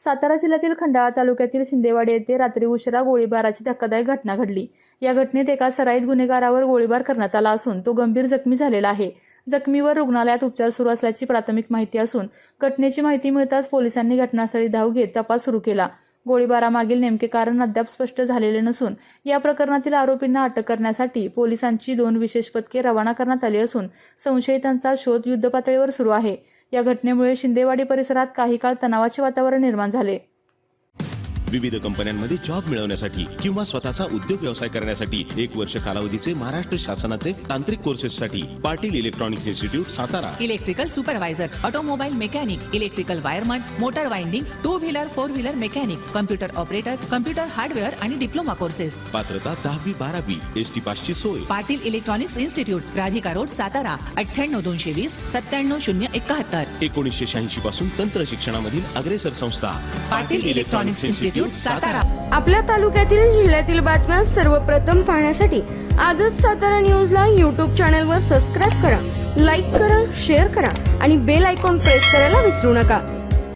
सातारा जिल्ह्यातील खंडाळा तालुक्यातील शिंदेवाडी येथे रात्री उशिरा गोळीबाराची धक्कादायक घटना घडली। या घटनेत एका सराईत गुन्हेगारावर गोळीबार करण्यात आला असून तो गंभीर जखमी झालेला आहे। जखमीवर रुग्णालयात उपचार सुरू असल्याची प्राथमिक माहिती असून घटनेची माहिती मिळताच पोलिसांनी घटनास्थळी धाव घेत तपास सुरू केला। गोळीबारामागील नेमके कारण अद्याप स्पष्ट झालेले नसून या प्रकरणातील आरोपींना अटक करण्यासाठी पोलिसांची 2 विशेष पथके रवाना करण्यात आली असून संशयितांचा शोध युद्धपातळीवर सुरू आहे। या घटनेमुळे शिंदेवाडी परिसरात काही काळ तणावाचे वातावरण निर्माण झाले। विविध कंपन्यांमध्ये जॉब मिळवण्यासाठी किंवा स्वतःचा उद्योग व्यवसाय करण्यासाठी 1 वर्ष कालावधीचे महाराष्ट्र शासनाचे तांत्रिक कोर्सेससाठी Patil electronics institute Satara. Electrical supervisor, automobile mechanic, electrical wireman, motor winding, 2 wheeler 4 wheeler mechanic, computer operator, computer hardware आणि डिप्लोमा कोर्सेस। पात्रता 10वी 12वी एसटी पासची सोय। Patil electronics institute, Radhika road, Satara 98 220 97 071। 1986 पासून तंत्र शिक्षणामधील अग्रेसर संस्था पाटील इलेक्ट्रॉनिक्स इन्स्टिट्यूट सातारा। आपल्या तालुक्यातील जिल्ह्यातील बातम्या सर्वप्रथम पाहण्यासाठी आजच सातारा न्यूजला YouTube चॅनलवर सबस्क्राईब करा, लाईक करा, शेअर करा आणि बेल आयकॉन प्रेस करायला विसरू नका।